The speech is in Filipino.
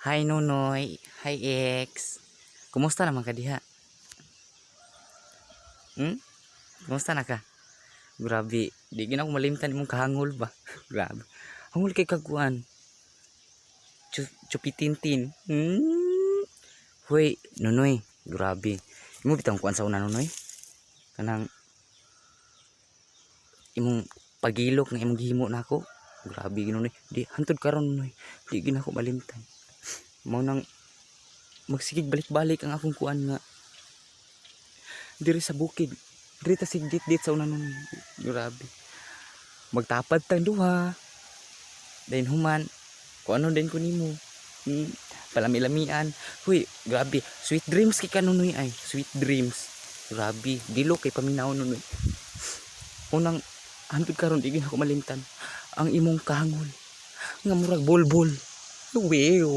Hi Nonoy, hi X. Kumusta naman ka diha? Kumusta na ka? Grabe, di gina ako malimtan imong kahangol ba? Grabe. Hangol kay kaguan. Chupitintin. Hoy, Nonoy, grabe. Imo bitang kuan sa una Nonoy. Kanang imong pagilok nga imong gihimo nako. Grabe Nonoy. Di hantud karon Nonoy. Di gina ako malimtan. Mao nang magsigig balik-balik ang akong kuan nga diri sa bukid. Diri ta sigdit-dit sa una Nonoy. Grabe. Magtapad tang duha. Then human, kung ano din ko nimo. Palami-lamian. Huy, grabe. Sweet dreams kay ka Nonoy ay. Sweet dreams. Grabe. Dilo kay paminaw Nonoy. Unang hantod karon di gyud ako malimtan ang imong kahangol nga murag bolbol. Wew.